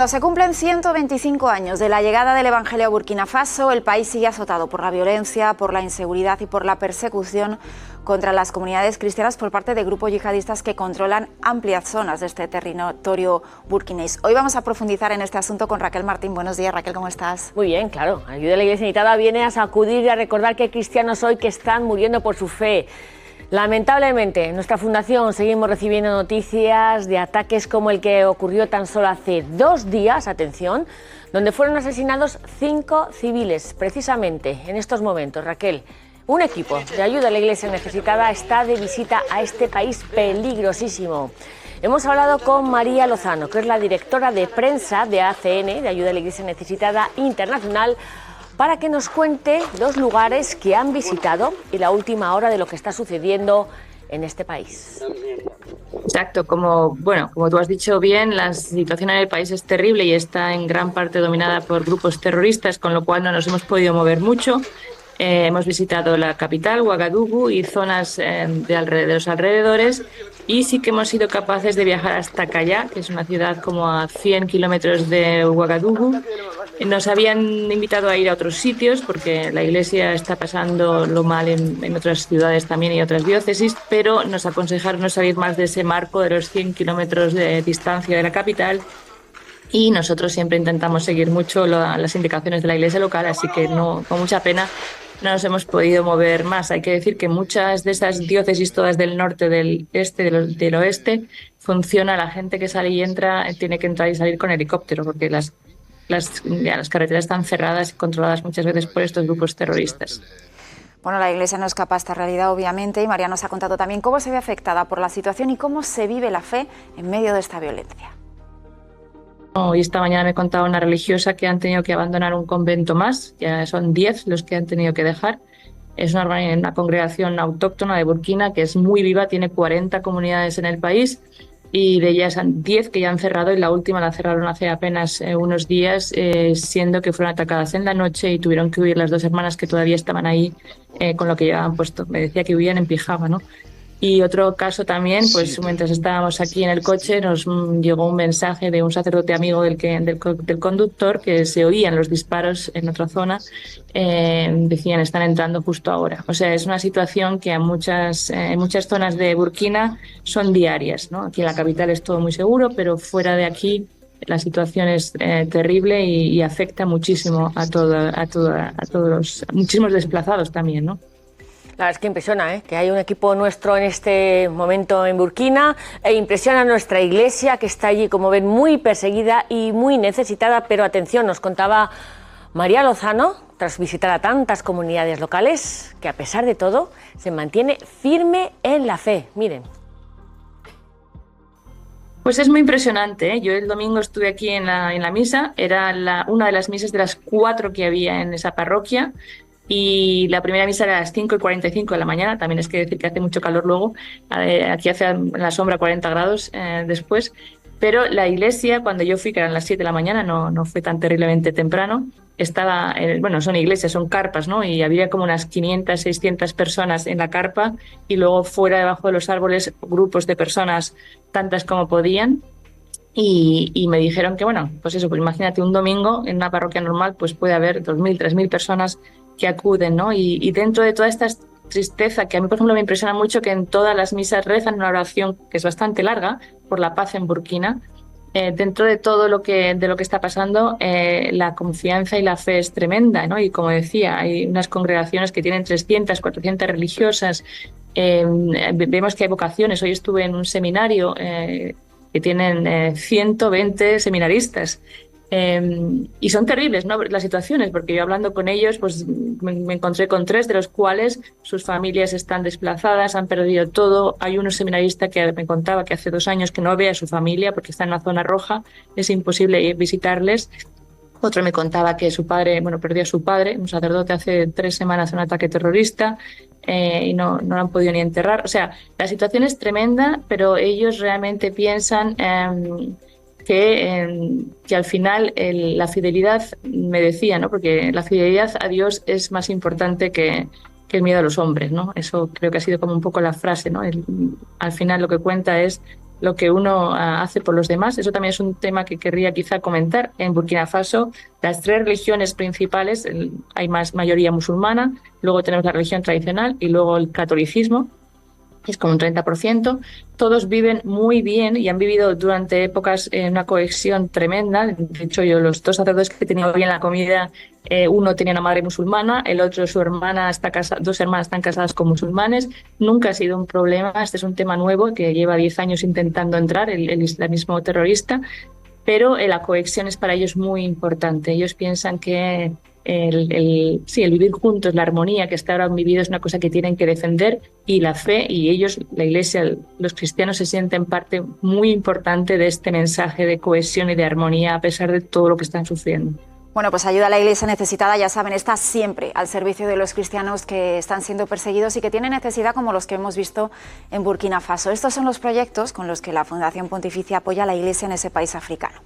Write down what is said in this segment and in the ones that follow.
Cuando se cumplen 125 años de la llegada del Evangelio a Burkina Faso, el país sigue azotado por la violencia, por la inseguridad y por la persecución contra las comunidades cristianas por parte de grupos yihadistas que controlan amplias zonas de este territorio burkinés. Hoy vamos a profundizar en este asunto con Raquel Martín. Buenos días, Raquel, ¿cómo estás? Muy bien, claro. Ayuda de la Iglesia Necesitada viene a sacudir y a recordar que hay cristianos hoy que están muriendo por su fe. Lamentablemente, en nuestra fundación seguimos recibiendo noticias de ataques como el que ocurrió tan solo hace 2 días, atención, donde fueron asesinados 5 civiles, precisamente en estos momentos. Raquel, un equipo de ayuda a la Iglesia Necesitada está de visita a este país peligrosísimo. Hemos hablado con María Lozano, que es la directora de prensa de ACN, de Ayuda a la Iglesia Necesitada Internacional, para que nos cuente los lugares que han visitado y la última hora de lo que está sucediendo en este país. Exacto, como tú has dicho bien, la situación en el país es terrible y está en gran parte dominada por grupos terroristas, con lo cual no nos hemos podido mover mucho. Hemos visitado la capital, Ouagadougou, y zonas de los alrededores, y sí que hemos sido capaces de viajar hasta Kaya, que es una ciudad como a 100 kilómetros de Ouagadougou. Nos habían invitado a ir a otros sitios porque la Iglesia está pasando lo mal en otras ciudades también y otras diócesis, pero nos aconsejaron no salir más de ese marco de los 100 kilómetros de distancia de la capital. Y nosotros siempre intentamos seguir mucho las indicaciones de la Iglesia local, así que con mucha pena no nos hemos podido mover más. Hay que decir que muchas de esas diócesis, todas del norte, del este, del oeste, funciona. La gente que sale y entra tiene que entrar y salir con helicóptero, porque las carreteras están cerradas y controladas muchas veces por estos grupos terroristas. Bueno, la Iglesia no escapa a esta realidad, obviamente, y María nos ha contado también cómo se ve afectada por la situación y cómo se vive la fe en medio de esta violencia. Hoy esta mañana me contaba una religiosa que han tenido que abandonar un convento más, ya son 10 los que han tenido que dejar. Es una congregación autóctona de Burkina que es muy viva, tiene 40 comunidades en el país y de ellas 10 que ya han cerrado, y la última la cerraron hace apenas unos días, siendo que fueron atacadas en la noche y tuvieron que huir las 2 hermanas que todavía estaban ahí con lo que llevaban puesto. Me decía que huían en pijama, ¿no? Y otro caso también, pues mientras estábamos aquí en el coche nos llegó un mensaje de un sacerdote amigo del conductor, que se oían los disparos en otra zona, decían están entrando justo ahora. O sea, es una situación que en muchas zonas de Burkina son diarias, ¿no? Aquí en la capital es todo muy seguro, pero fuera de aquí la situación es terrible y afecta muchísimo a todos muchísimos desplazados también, ¿no? La verdad es que impresiona, que hay un equipo nuestro en este momento en Burkina, e impresiona a nuestra Iglesia, que está allí, como ven, muy perseguida y muy necesitada. Pero atención, nos contaba María Lozano, tras visitar a tantas comunidades locales, que a pesar de todo se mantiene firme en la fe. Miren. Pues es muy impresionante, ¿eh? Yo el domingo estuve aquí en la misa, era una de las misas de las 4 que había en esa parroquia. Y la primera misa era a las 5:45 de la mañana. También es que decir que hace mucho calor luego. Aquí hace en la sombra 40 grados después. Pero la iglesia, cuando yo fui, que eran las 7 de la mañana, no fue tan terriblemente temprano, estaba, son iglesias, son carpas, ¿no? Y había como unas 500, 600 personas en la carpa, y luego fuera, debajo de los árboles, grupos de personas, tantas como podían. Y me dijeron que, pues imagínate un domingo en una parroquia normal, pues puede haber 2.000, 3.000 personas que acuden, ¿no? Y dentro de toda esta tristeza, que a mí, por ejemplo, me impresiona mucho que en todas las misas rezan una oración que es bastante larga por la paz en Burkina. Dentro de todo lo que está pasando, la confianza y la fe es tremenda, ¿no? Y como decía, hay unas congregaciones que tienen 300, 400 religiosas. Vemos que hay vocaciones. Hoy estuve en un seminario que tienen 120 seminaristas. Y son terribles, ¿no?, las situaciones, porque yo hablando con ellos pues me encontré con 3 de los cuales sus familias están desplazadas, han perdido todo. Hay un seminarista que me contaba que hace 2 años que no ve a su familia porque está en una zona roja, es imposible ir visitarles. Otro me contaba que su padre, perdió a su padre, un sacerdote, hace 3 semanas en un ataque terrorista, y no lo han podido ni enterrar. O sea, la situación es tremenda, pero ellos realmente piensan que al final la fidelidad, me decía, ¿no? Porque la fidelidad a Dios es más importante que el miedo a los hombres, ¿no? Eso creo que ha sido como un poco la frase, ¿no? Al final lo que cuenta es lo que uno hace por los demás. Eso también es un tema que querría quizá comentar. En Burkina Faso, las 3 religiones principales, hay mayoría musulmana, luego tenemos la religión tradicional y luego el catolicismo, es como un 30%, todos viven muy bien y han vivido durante épocas en una cohesión tremenda. De hecho, yo los 2 sacerdotes que he tenido hoy en la comida, uno tenía una madre musulmana, el otro, su hermana, 2 hermanas están casadas con musulmanes. Nunca ha sido un problema. Este es un tema nuevo que lleva 10 años intentando entrar, el islamismo terrorista, pero la cohesión es para ellos muy importante. Ellos piensan que el vivir juntos, la armonía que hasta ahora han vivido es una cosa que tienen que defender, y la fe, y ellos, la Iglesia, los cristianos, se sienten parte muy importante de este mensaje de cohesión y de armonía a pesar de todo lo que están sufriendo. Bueno, pues ayuda a la Iglesia necesitada, ya saben, está siempre al servicio de los cristianos que están siendo perseguidos y que tienen necesidad, como los que hemos visto en Burkina Faso. Estos son los proyectos con los que la Fundación Pontificia apoya a la Iglesia en ese país africano.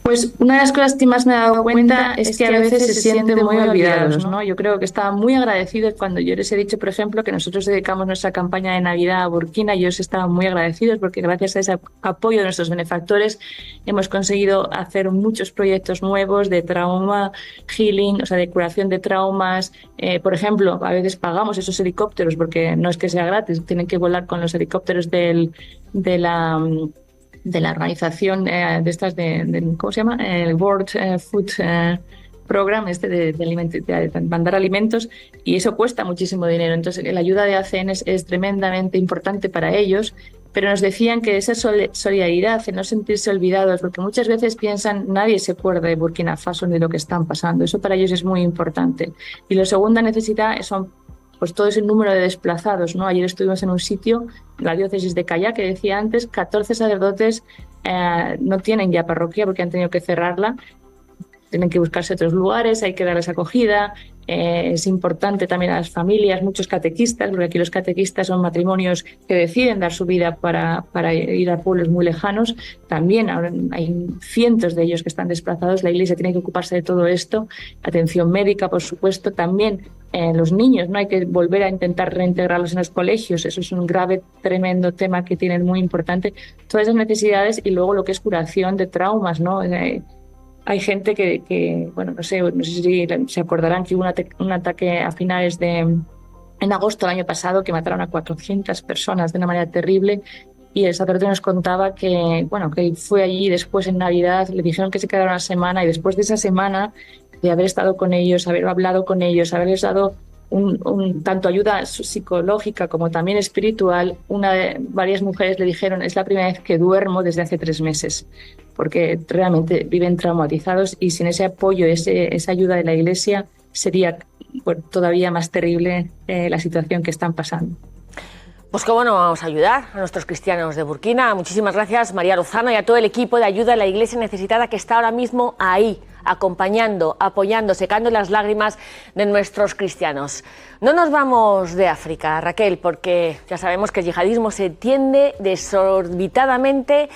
Pues una de las cosas que más me he dado cuenta es que a veces se sienten muy olvidados, ¿no? Yo creo que estaban muy agradecidos cuando yo les he dicho, por ejemplo, que nosotros dedicamos nuestra campaña de Navidad a Burkina, y ellos estaban muy agradecidos porque gracias a ese apoyo de nuestros benefactores hemos conseguido hacer muchos proyectos nuevos de trauma healing, o sea, de curación de traumas. Por ejemplo, a veces pagamos esos helicópteros porque no es que sea gratis, tienen que volar con los helicópteros de la organización de estas ¿cómo se llama? El World Food Program, de mandar alimentos, y eso cuesta muchísimo dinero. Entonces, la ayuda de ACN es tremendamente importante para ellos, pero nos decían que esa solidaridad, el no sentirse olvidados, porque muchas veces piensan, nadie se acuerda de Burkina Faso ni de lo que están pasando. Eso para ellos es muy importante. Y la segunda necesidad son pues todo ese número de desplazados, ¿no? Ayer estuvimos en un sitio, la diócesis de Callá, que decía antes, 14 sacerdotes no tienen ya parroquia porque han tenido que cerrarla, tienen que buscarse otros lugares, hay que darles acogida. Es importante también a las familias, muchos catequistas, porque aquí los catequistas son matrimonios que deciden dar su vida para ir a pueblos muy lejanos. También ahora hay cientos de ellos que están desplazados. La Iglesia tiene que ocuparse de todo esto. Atención médica, por supuesto. También los niños, no hay que volver a intentar reintegrarlos en los colegios. Eso es un grave, tremendo tema que tienen muy importante. Todas esas necesidades, y luego lo que es curación de traumas, ¿no? Hay gente que bueno, no sé si se acordarán que hubo un ataque a finales en agosto del año pasado que mataron a 400 personas de una manera terrible, y el sacerdote nos contaba que él fue allí después en Navidad, le dijeron que se quedara una semana, y después de esa semana de haber estado con ellos, haber hablado con ellos, haberles dado tanto ayuda psicológica como también espiritual, varias mujeres le dijeron, es la primera vez que duermo desde hace 3 meses, porque realmente viven traumatizados, y sin ese apoyo, esa ayuda de la Iglesia, sería todavía más terrible la situación que están pasando. Pues cómo no vamos a ayudar a nuestros cristianos de Burkina. Muchísimas gracias, María Lozano, y a todo el equipo de ayuda a la Iglesia necesitada que está ahora mismo ahí, acompañando, apoyando, secando las lágrimas de nuestros cristianos. No nos vamos de África, Raquel, porque ya sabemos que el yihadismo se extiende desorbitadamente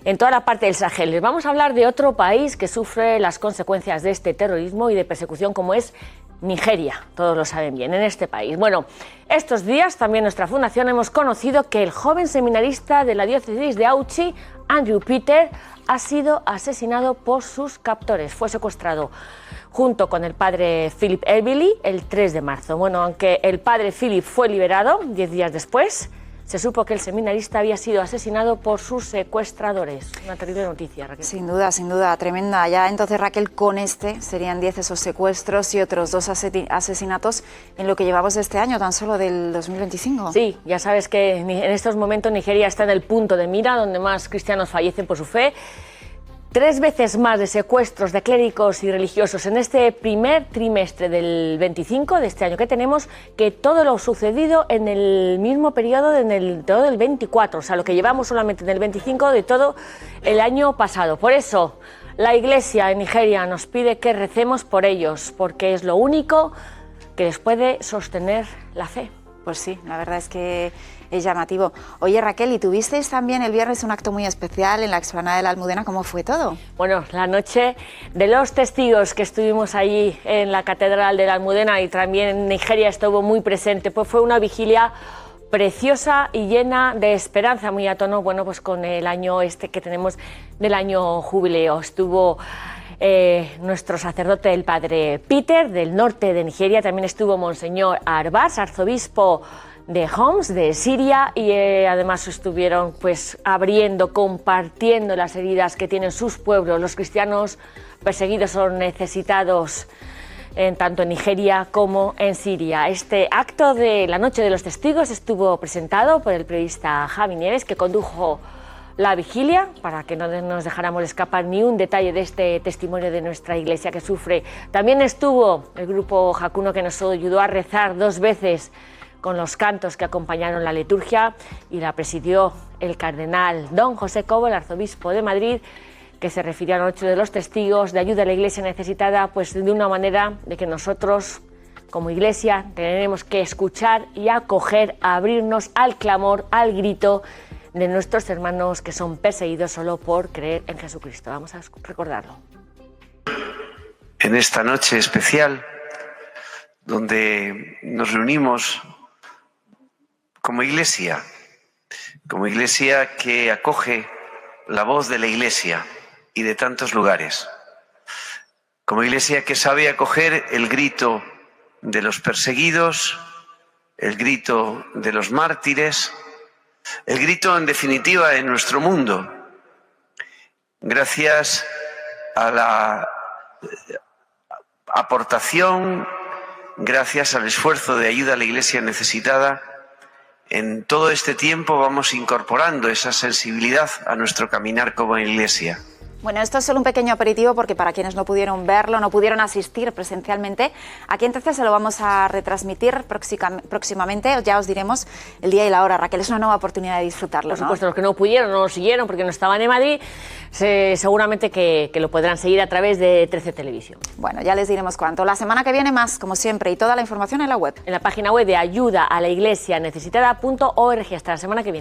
en toda la parte del Sahel. Les vamos a hablar de otro país que sufre las consecuencias de este terrorismo y de persecución, como es Nigeria. Todos lo saben bien en este país. Bueno, estos días también nuestra fundación hemos conocido que el joven seminarista de la diócesis de Auchi, Andrew Peter, ha sido asesinado por sus captores. Fue secuestrado junto con el padre Philip Ebili el 3 de marzo. Bueno, aunque el padre Philip fue liberado 10 días después, se supo que el seminarista había sido asesinado por sus secuestradores. Una terrible noticia, Raquel. Sin duda, tremenda. Ya entonces, Raquel, con serían 10 esos secuestros y otros 2 asesinatos en lo que llevamos de este año, tan solo del 2025. Sí, ya sabes que en estos momentos Nigeria está en el punto de mira donde más cristianos fallecen por su fe. 3 veces más de secuestros de clérigos y religiosos en este primer trimestre del 25 de este año que tenemos, que todo lo sucedido en el mismo periodo todo el 24, o sea, lo que llevamos solamente en el 25 de todo el año pasado. Por eso, la Iglesia en Nigeria nos pide que recemos por ellos, porque es lo único que les puede sostener la fe. Pues sí, la verdad es que es llamativo. Oye, Raquel, ¿y tuvisteis también el viernes un acto muy especial en la explanada de la Almudena? ¿Cómo fue todo? Bueno, la noche de los testigos que estuvimos allí en la Catedral de la Almudena, y también Nigeria estuvo muy presente, pues fue una vigilia preciosa y llena de esperanza, muy a tono, bueno, pues con el año que tenemos del año jubileo. Estuvo nuestro sacerdote, el padre Peter, del norte de Nigeria. También estuvo Monseñor Arbas, arzobispo de Homs, de Siria, y además estuvieron pues abriendo, compartiendo las heridas que tienen sus pueblos, los cristianos perseguidos o necesitados, tanto en Nigeria como en Siria. Este acto de la Noche de los Testigos estuvo presentado por el periodista Javi Nieves, que condujo la vigilia, para que no nos dejáramos escapar ni un detalle de este testimonio de nuestra iglesia que sufre. También estuvo el grupo Jacuno, que nos ayudó a rezar 2 veces con los cantos que acompañaron la liturgia, y la presidió el cardenal don José Cobo, el arzobispo de Madrid, que se refirió a la Noche de los Testigos, de ayuda a la iglesia necesitada, pues de una manera de que nosotros, como iglesia, tenemos que escuchar y acoger, abrirnos al clamor, al grito de nuestros hermanos que son perseguidos solo por creer en Jesucristo. Vamos a recordarlo. En esta noche especial, donde nos reunimos como iglesia que acoge la voz de la iglesia y de tantos lugares, como iglesia que sabe acoger el grito de los perseguidos, el grito de los mártires, el grito en definitiva de nuestro mundo. Gracias a la aportación, gracias al esfuerzo de ayuda a la iglesia necesitada, en todo este tiempo vamos incorporando esa sensibilidad a nuestro caminar como iglesia. Bueno, esto es solo un pequeño aperitivo, porque para quienes no pudieron verlo, no pudieron asistir presencialmente, aquí entonces se lo vamos a retransmitir próximamente. Ya os diremos el día y la hora. Raquel, es una nueva oportunidad de disfrutarlo, ¿no? Por supuesto, los que no pudieron, no lo siguieron porque no estaban en Madrid, seguramente que lo podrán seguir a través de 13 Televisión. Bueno, ya les diremos cuánto. La semana que viene más, como siempre, y toda la información en la web. En la página web de ayudaalaiglesianecesitada.org. Hasta la semana que viene.